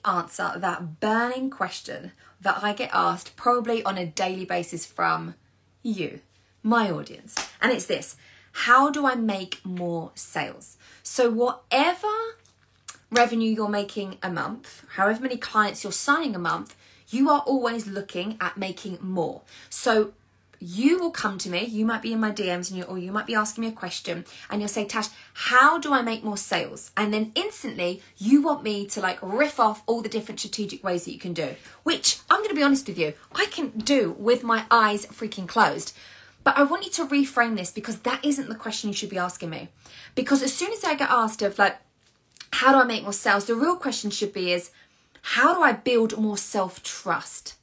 answer that burning question that I get asked probably on a daily basis from you, my audience. And it's this: how do I make more sales? So whatever revenue you're making a month, however many clients you're signing a month, you are always looking at making more. So you will come to me, you might be in my DMs or you might be asking me a question and you'll say, Tash, how do I make more sales? And then instantly you want me to like riff off all the different strategic ways that you can do, which I'm going to be honest with you, I can do with my eyes freaking closed. But I want you to reframe this, because that isn't the question you should be asking me. Because as soon as I get asked of like, how do I make more sales? The real question should be is, how do I build more self-trust?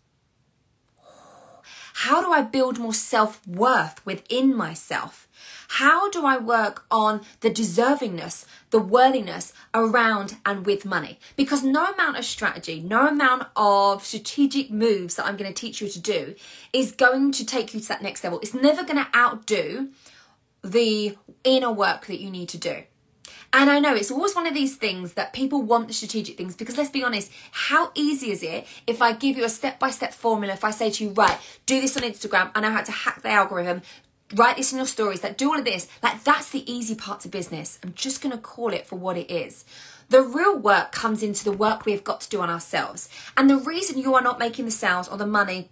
How do I build more self-worth within myself? How do I work on the deservingness, the worthiness around and with money? Because no amount of strategy, no amount of strategic moves that I'm going to teach you to do is going to take you to that next level. It's never going to outdo the inner work that you need to do. And I know it's always one of these things that people want the strategic things, because let's be honest, how easy is it if I give you a step-by-step formula, if I say to you, right, do this on Instagram, I know how to hack the algorithm, write this in your stories, that do all of this, like that's the easy part to business. I'm just going to call it for what it is. The real work comes into the work we've got to do on ourselves. And the reason you are not making the sales or the money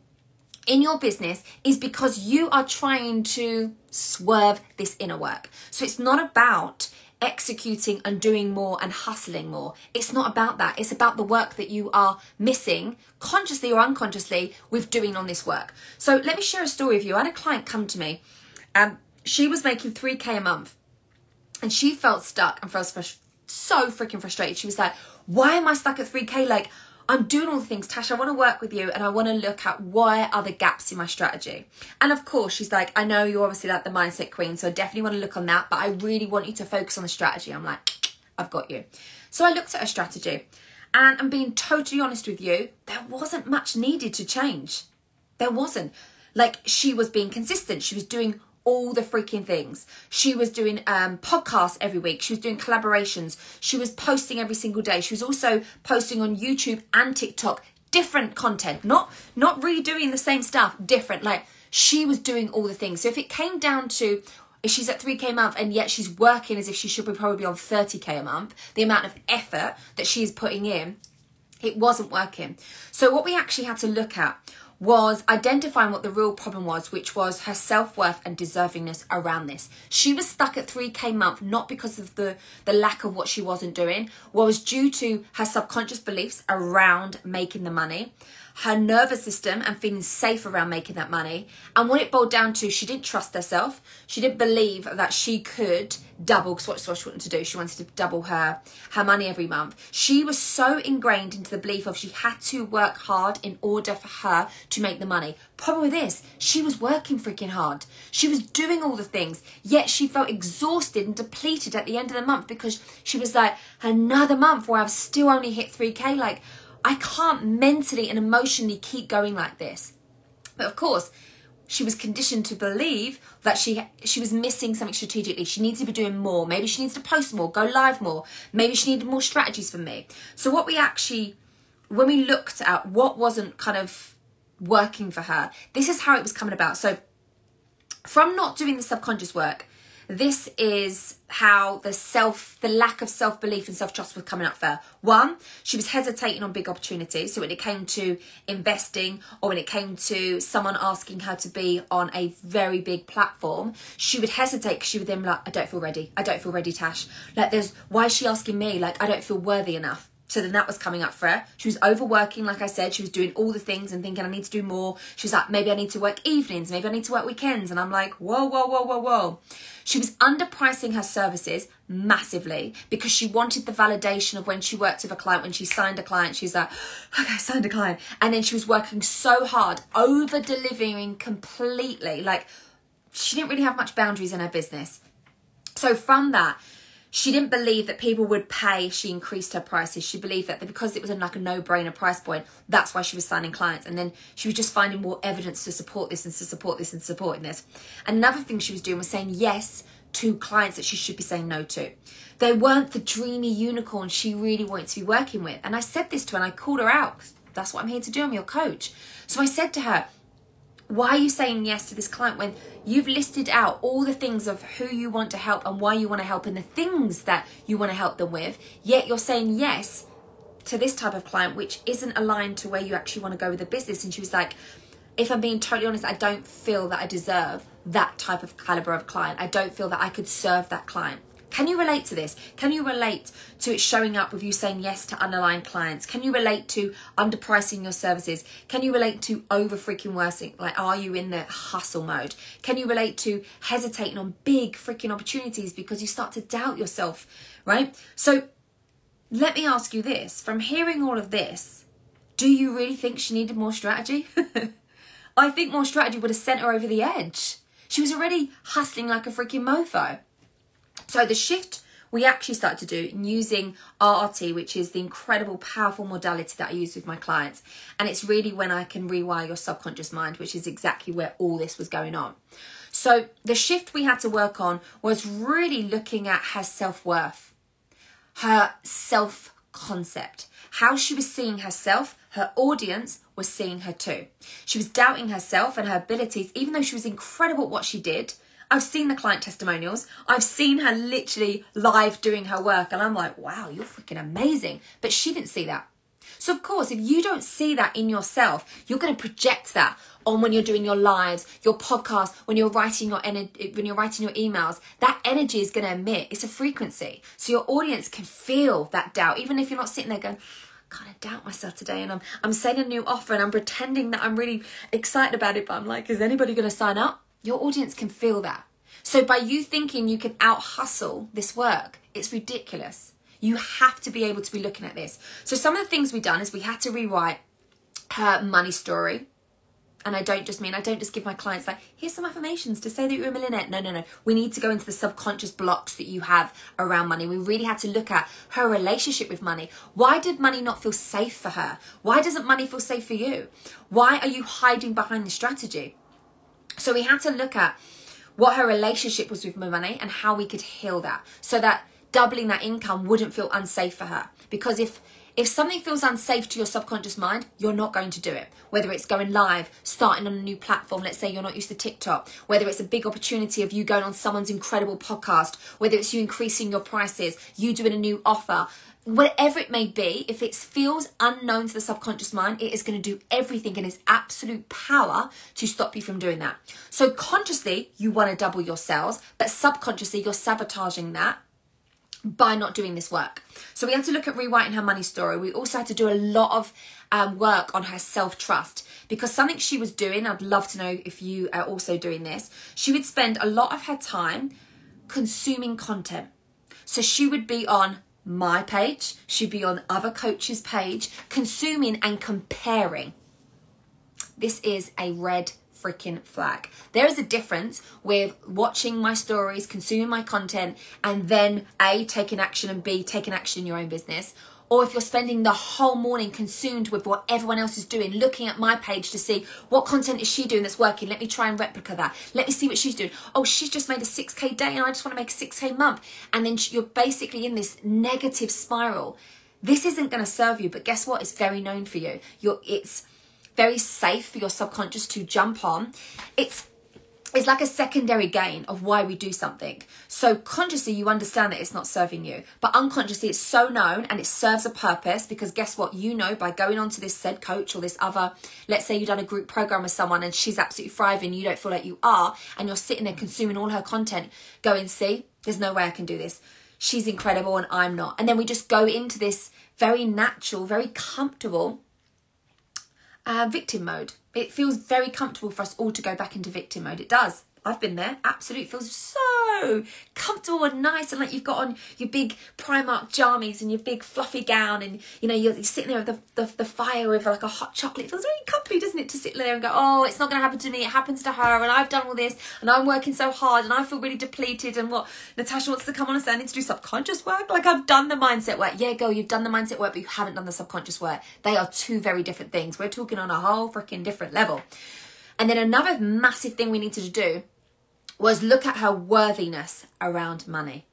in your business is because you are trying to swerve this inner work. So it's not about executing and doing more and hustling more. It's not about that. It's about the work that you are missing, consciously or unconsciously, with doing on this work. So let me share a story with you. I had a client come to me and she was making 3K a month and she felt stuck and felt so freaking frustrated. She was like, why am I stuck at 3K? Like, I'm doing all the things, Tash, I want to work with you and I want to look at where are the gaps in my strategy. And of course, she's like, I know you're obviously like the mindset queen, so I definitely want to look on that, but I really want you to focus on the strategy. I'm like, I've got you. So I looked at her strategy and I'm being totally honest with you, there wasn't much needed to change. There wasn't. Like, she was being consistent. She was doing all the freaking things. She was doing podcasts every week. She was doing collaborations. She was posting every single day. She was also posting on YouTube and TikTok, different content, not redoing the same stuff, different. Like, she was doing all the things. So if it came down to, if she's at 3K a month and yet she's working as if she should be probably on 30K a month, the amount of effort that she's putting in, it wasn't working. So what we actually had to look at was identifying what the real problem was, which was her self-worth and deservingness around this. She was stuck at 3K a month, not because of the lack of what she wasn't doing, was due to her subconscious beliefs around making the money, her nervous system and feeling safe around making that money. And what it boiled down to, she didn't trust herself. She didn't believe that she could double, because what she wanted to do, she wanted to double her money every month. She was so ingrained into the belief of she had to work hard in order for her to make the money. Problem with this, she was working freaking hard. She was doing all the things, yet she felt exhausted and depleted at the end of the month, because she was like, another month where I've still only hit 3K, like, I can't mentally and emotionally keep going like this. But of course, she was conditioned to believe that she was missing something strategically. She needs to be doing more. Maybe she needs to post more, go live more. Maybe she needed more strategies from me. So what we actually, when we looked at what wasn't kind of working for her, this is how it was coming about. So from not doing the subconscious work, this is how the lack of self-belief and self-trust was coming up for her. One, she was hesitating on big opportunities. So when it came to investing, or when it came to someone asking her to be on a very big platform, she would hesitate because she would then be like, I don't feel ready. I don't feel ready, Tash. Like, why is she asking me? Like, I don't feel worthy enough. So then that was coming up for her. She was overworking, like I said. She was doing all the things and thinking, I need to do more. She was like, maybe I need to work evenings. Maybe I need to work weekends. And I'm like, whoa, whoa, whoa, whoa, whoa. She was underpricing her services massively because she wanted the validation of when she worked with a client, when she signed a client, she's like, okay, I signed a client. And then she was working so hard, over-delivering completely. Like, she didn't really have much boundaries in her business. So from that, she didn't believe that people would pay if she increased her prices. She believed that because it was like a no-brainer price point, that's why she was signing clients. And then she was just finding more evidence to support this and to support this and supporting this. Another thing she was doing was saying yes to clients that she should be saying no to. They weren't the dreamy unicorn she really wanted to be working with. And I said this to her and I called her out. That's what I'm here to do. I'm your coach. So I said to her, why are you saying yes to this client when you've listed out all the things of who you want to help and why you want to help and the things that you want to help them with, yet you're saying yes to this type of client, which isn't aligned to where you actually want to go with the business? And she was like, if I'm being totally honest, I don't feel that I deserve that type of caliber of client. I don't feel that I could serve that client. Can you relate to this? Can you relate to it showing up with you saying yes to underlying clients? Can you relate to underpricing your services? Can you relate to over freaking worsing? Like, are you in the hustle mode? Can you relate to hesitating on big freaking opportunities because you start to doubt yourself, right? So let me ask you this. From hearing all of this, do you really think she needed more strategy? I think more strategy would have sent her over the edge. She was already hustling like a freaking mofo. So the shift we actually started to do using RRT, which is the incredible, powerful modality that I use with my clients. And it's really when I can rewire your subconscious mind, which is exactly where all this was going on. So the shift we had to work on was really looking at her self-worth, her self-concept, how she was seeing herself. Her audience was seeing her too. She was doubting herself and her abilities, even though she was incredible at what she did. I've seen the client testimonials. I've seen her literally live doing her work. And I'm like, wow, you're freaking amazing. But she didn't see that. So of course, if you don't see that in yourself, you're going to project that on when you're doing your lives, your podcast, when you're writing your emails. That energy is going to emit. It's a frequency. So your audience can feel that doubt, even if you're not sitting there going, God, I doubt myself today, and I'm saying a new offer and I'm pretending that I'm really excited about it, but I'm like, is anybody going to sign up? Your audience can feel that. So by you thinking you can out hustle this work, it's ridiculous. You have to be able to be looking at this. So some of the things we've done is we had to rewrite her money story. And I don't just give my clients like, here's some affirmations to say that you're a millionaire. No. We need to go into the subconscious blocks that you have around money. We really had to look at her relationship with money. Why did money not feel safe for her? Why doesn't money feel safe for you? Why are you hiding behind the strategy? So we had to look at what her relationship was with money and how we could heal that so that doubling that income wouldn't feel unsafe for her. Because if something feels unsafe to your subconscious mind, you're not going to do it. Whether it's going live, starting on a new platform, let's say you're not used to TikTok, whether it's a big opportunity of you going on someone's incredible podcast, whether it's you increasing your prices, you doing a new offer, whatever it may be, if it feels unknown to the subconscious mind, it is going to do everything in its absolute power to stop you from doing that. So consciously, you want to double your sales, but subconsciously, you're sabotaging that by not doing this work. So we had to look at rewriting her money story. We also had to do a lot of work on her self-trust, because something she was doing, I'd love to know if you are also doing this, she would spend a lot of her time consuming content. So she would be on my page, she'd be on other coaches' page, consuming and comparing. This is a red freaking flag. There is a difference with watching my stories, consuming my content, and then A, taking action, and B, taking action in your own business. Or if you're spending the whole morning consumed with what everyone else is doing, looking at my page to see what content is she doing that's working. Let me try and replicate that. Let me see what she's doing. Oh, she's just made a 6K day and I just want to make a 6K month. And then you're basically in this negative spiral. This isn't going to serve you, but guess what? It's very known for you. It's very safe for your subconscious to jump on. It's like a secondary gain of why we do something. So consciously, you understand that it's not serving you. But unconsciously, it's so known and it serves a purpose, because guess what? You know, by going on to this said coach or this other, let's say you've done a group program with someone and she's absolutely thriving, you don't feel like you are, and you're sitting there consuming all her content, going, see, there's no way I can do this. She's incredible and I'm not. And then we just go into this very natural, very comfortable victim mode. It feels very comfortable for us all to go back into victim mode. It does. I've been there. Absolutely. It feels so comfortable and nice, and like you've got on your big Primark jammies and your big fluffy gown, and you know you're sitting there with the fire with like a hot chocolate. It feels really comfy, doesn't it, to sit there and go, oh, it's not going to happen to me, it happens to her, and I've done all this and I'm working so hard and I feel really depleted, and what Natasha wants to come on and say, I need to do subconscious work. Like, I've done the mindset work. Yeah, girl, you've done the mindset work, but you haven't done the subconscious work. They are two very different things. We're talking on a whole freaking different level. And then another massive thing we needed to do was look at her worthiness around money.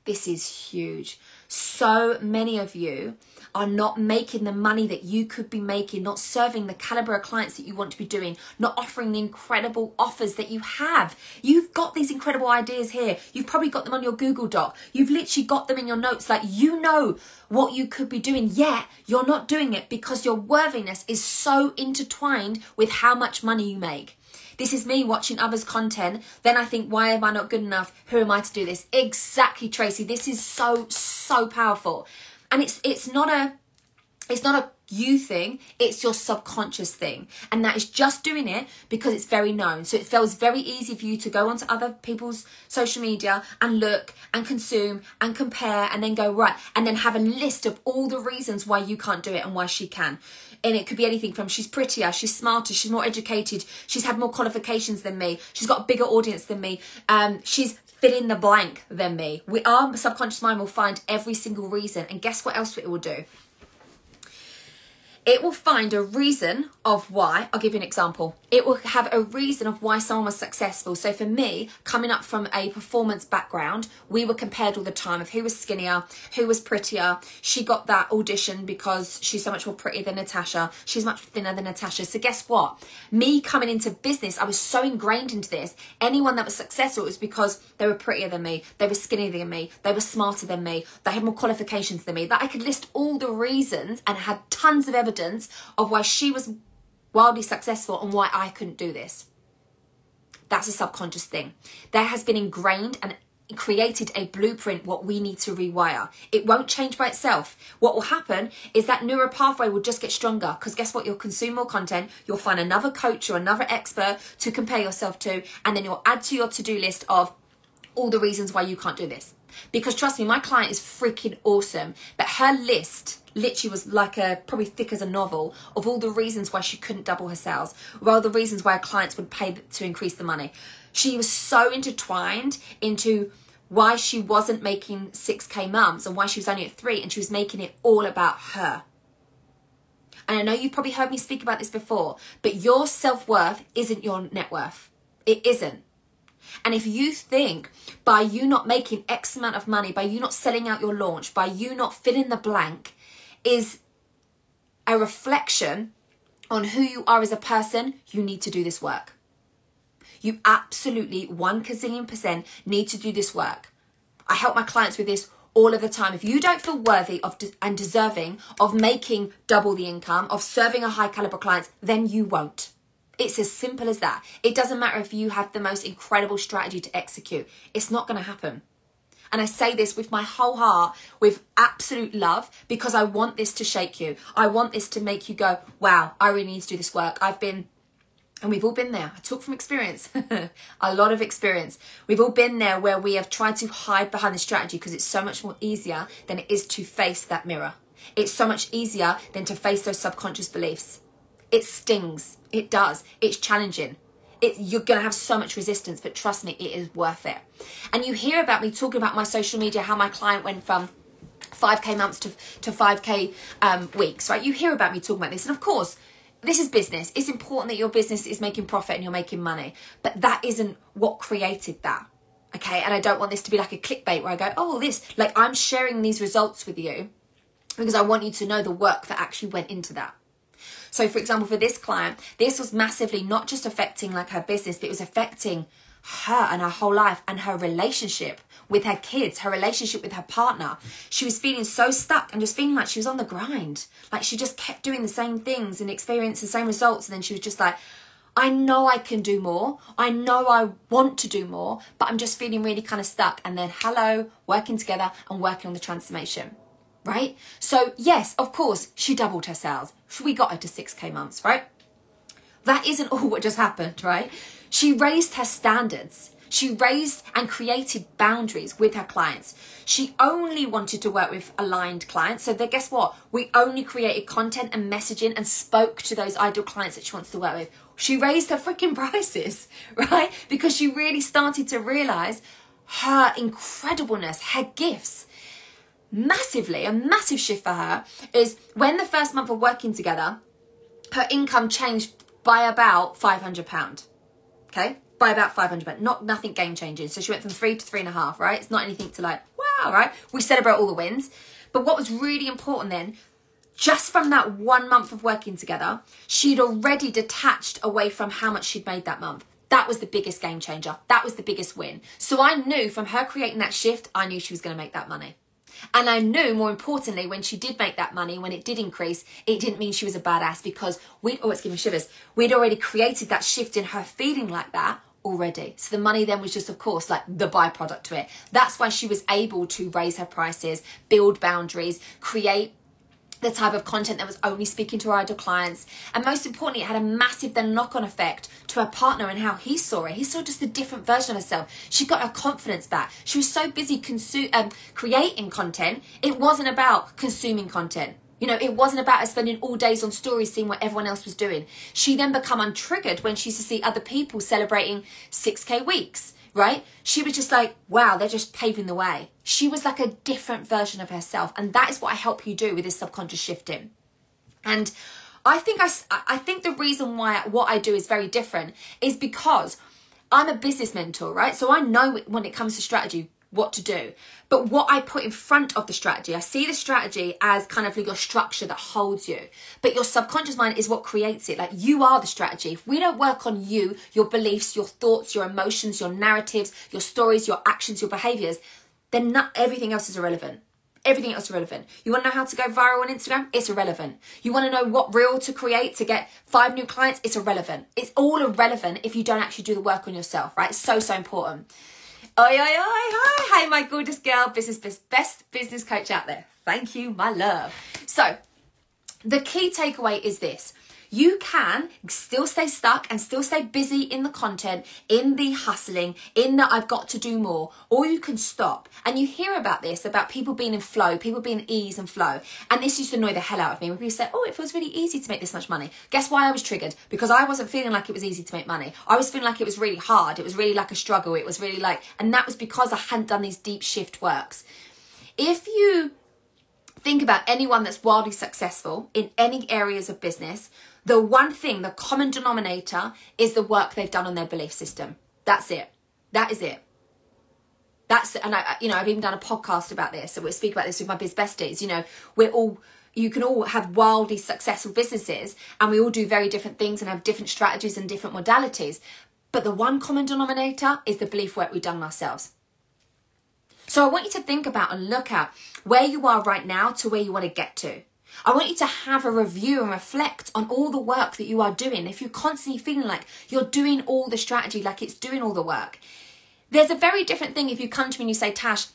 This is huge. So many of you are not making the money that you could be making, not serving the caliber of clients that you want to be doing, not offering the incredible offers that you have. You've got these incredible ideas here. You've probably got them on your Google Doc. You've literally got them in your notes. Like, you know what you could be doing, yet you're not doing it because your worthiness is so intertwined with how much money you make. This is me watching others' content. Then I think, why am I not good enough? Who am I to do this? Exactly, Tracy. This is so powerful. And it's not a you thing, it's your subconscious thing. And that is just doing it because it's very known. So it feels very easy for you to go onto other people's social media and look and consume and compare and then go, right, and then have a list of all the reasons why you can't do it and why she can. And it could be anything from she's prettier, she's smarter, she's more educated, she's had more qualifications than me, she's got a bigger audience than me, she's fill in the blank than me. Our subconscious mind will find every single reason. And guess what else it will do? It will find a reason of why. I'll give you an example. It will have a reason of why someone was successful. So for me, coming up from a performance background, we were compared all the time of who was skinnier, who was prettier. She got that audition because she's so much more pretty than Natasha. She's much thinner than Natasha. So guess what? Me coming into business, I was so ingrained into this. Anyone that was successful, it was because they were prettier than me, they were skinnier than me, they were smarter than me, they had more qualifications than me. That I could list all the reasons and had tons of evidence of why she was wildly successful and why I couldn't do this. That's a subconscious thing. That has been ingrained and created a blueprint what we need to rewire. It won't change by itself. What will happen is that neural pathway will just get stronger because guess what? You'll consume more content, you'll find another coach or another expert to compare yourself to, and then you'll add to your to-do list of all the reasons why you can't do this. Because trust me, my client is freaking awesome, but her list literally was like probably thick as a novel of all the reasons why she couldn't double her sales, or all the reasons why her clients would pay to increase the money. She was so intertwined into why she wasn't making 6K months and why she was only at 3, and she was making it all about her. And I know you've probably heard me speak about this before, but your self-worth isn't your net worth. It isn't. And if you think by you not making X amount of money, by you not selling out your launch, by you not filling the blank is a reflection on who you are as a person, you need to do this work. You absolutely 1,000,000,000% need to do this work. I help my clients with this all of the time. If you don't feel worthy of and deserving of making double the income, of serving a high caliber clients, then you won't. It's as simple as that. It doesn't matter if you have the most incredible strategy to execute. It's not going to happen. And I say this with my whole heart, with absolute love, because I want this to shake you. I want this to make you go, wow, I really need to do this work. And we've all been there. I talk from experience, a lot of experience. We've all been there where we have tried to hide behind the strategy because it's so much more easier than it is to face that mirror. It's so much easier than to face those subconscious beliefs. It stings. It does. It's challenging. You're going to have so much resistance, but trust me, it is worth it. And you hear about me talking about my social media, how my client went from 5K months to 5K weeks, right? You hear about me talking about this. And of course, this is business. It's important that your business is making profit and you're making money. But that isn't what created that. Okay? And I don't want this to be like a clickbait where I go, oh, this. Like, I'm sharing these results with you because I want you to know the work that actually went into that. So for example, for this client, this was massively not just affecting like her business, but it was affecting her and her whole life and her relationship with her kids, her relationship with her partner. She was feeling so stuck and just feeling like she was on the grind. Like she just kept doing the same things and experiencing the same results. And then she was just like, I know I can do more. I know I want to do more, but I'm just feeling really kind of stuck. And then hello, working together and working on the transformation. Right? So yes, of course, she doubled her sales. We got her to 6K months, right? That isn't all what just happened, right? She raised her standards. She raised and created boundaries with her clients. She only wanted to work with aligned clients. So then guess what? We only created content and messaging and spoke to those ideal clients that she wants to work with. She raised her freaking prices, right? Because she really started to realize her incredibleness, her gifts. Massively, a massive shift for her is when the first month of working together, her income changed by about £500. Okay? by about 500%. Nothing game changing. So she went from 3 to 3.5, right? It's not anything to like, wow, right? We celebrate all the wins. But what was really important then, just from that 1 month of working together, she'd already detached away from how much she'd made that month. That was the biggest game changer. That was the biggest win. So I knew from her creating that shift, I knew she was going to make that money. And I knew, more importantly, when she did make that money, when it did increase, it didn't mean she was a badass, because it's giving me shivers. We'd already created that shift in her feeling like that already. So the money then was just, of course, like the byproduct to it. That's why she was able to raise her prices, build boundaries, create the type of content that was only speaking to her ideal clients. And most importantly, it had a massive then knock-on effect to her partner and how he saw it. He saw just a different version of herself. She got her confidence back. She was so busy creating content, it wasn't about consuming content. You know, it wasn't about her spending all days on stories seeing what everyone else was doing. She then become untriggered when she used to see other people celebrating 6K weeks, right? She was just like, wow, they're just paving the way. She was like a different version of herself. And that is what I help you do with this subconscious shifting. And I think the reason why what I do is very different is because I'm a business mentor, right? So I know when it comes to strategy, what to do. But what I put in front of the strategy, I see the strategy as kind of like your structure that holds you. But your subconscious mind is what creates it. Like, you are the strategy. If we don't work on you, your beliefs, your thoughts, your emotions, your narratives, your stories, your actions, your behaviors, then everything else is irrelevant. Everything else is irrelevant. You want to know how to go viral on Instagram? It's irrelevant. You want to know what reel to create to get 5 new clients? It's irrelevant. It's all irrelevant if you don't actually do the work on yourself, right? It's so, so important. Oi, oi, oi, hi. Hey, my gorgeous girl, best business coach out there. Thank you, my love. So the key takeaway is this. You can still stay stuck and still stay busy in the content, in the hustling, in the I've got to do more, or you can stop. And you hear about this, about people being in flow, people being ease and flow. And this used to annoy the hell out of me when people say, oh, it feels really easy to make this much money. Guess why I was triggered? Because I wasn't feeling like it was easy to make money. I was feeling like it was really hard. It was really like a struggle. It was really like, and that was because I hadn't done these deep shift works. If you think about anyone that's wildly successful in any areas of business, the one thing, the common denominator, is the work they've done on their belief system. That's it. That is it. And I've even done a podcast about this. So we'll speak about this with my biz besties. You know, you can all have wildly successful businesses, and we all do very different things and have different strategies and different modalities. But the one common denominator is the belief work we've done ourselves. So I want you to think about and look at where you are right now to where you want to get to. I want you to have a review and reflect on all the work that you are doing. If you're constantly feeling like you're doing all the strategy, like it's doing all the work. There's a very different thing if you come to me and you say, Tash,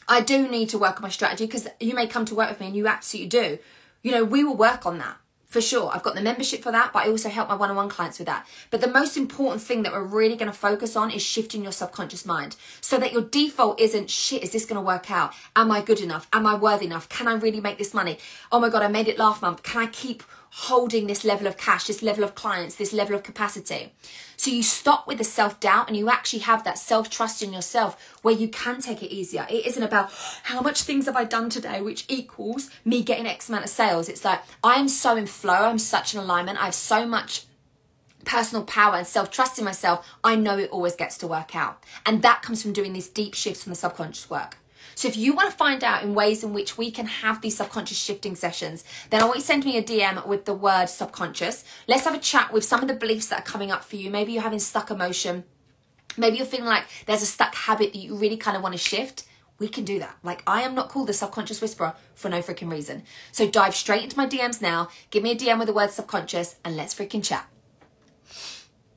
I do need to work on my strategy, because you may come to work with me and you absolutely do. You know, we will work on that. For sure, I've got the membership for that, but I also help my one-on-one clients with that. But the most important thing that we're really going to focus on is shifting your subconscious mind, so that your default isn't, shit, is this going to work out? Am I good enough? Am I worthy enough? Can I really make this money? Oh my God, I made it last month. Can I keep holding this level of cash, this level of clients, this level of capacity? So you stop with the self-doubt and you actually have that self-trust in yourself where you can take it easier. It isn't about how much things have I done today, which equals me getting X amount of sales. It's like, I am so in flow. I'm such in alignment. I have so much personal power and self-trust in myself. I know it always gets to work out. And that comes from doing these deep shifts from the subconscious work. So if you want to find out in ways in which we can have these subconscious shifting sessions, then I want you to send me a DM with the word subconscious. Let's have a chat with some of the beliefs that are coming up for you. Maybe you're having stuck emotion. Maybe you're feeling like there's a stuck habit that you really kind of want to shift. We can do that. Like, I am not called the subconscious whisperer for no freaking reason. So dive straight into my DMs now. Give me a DM with the word subconscious and let's freaking chat.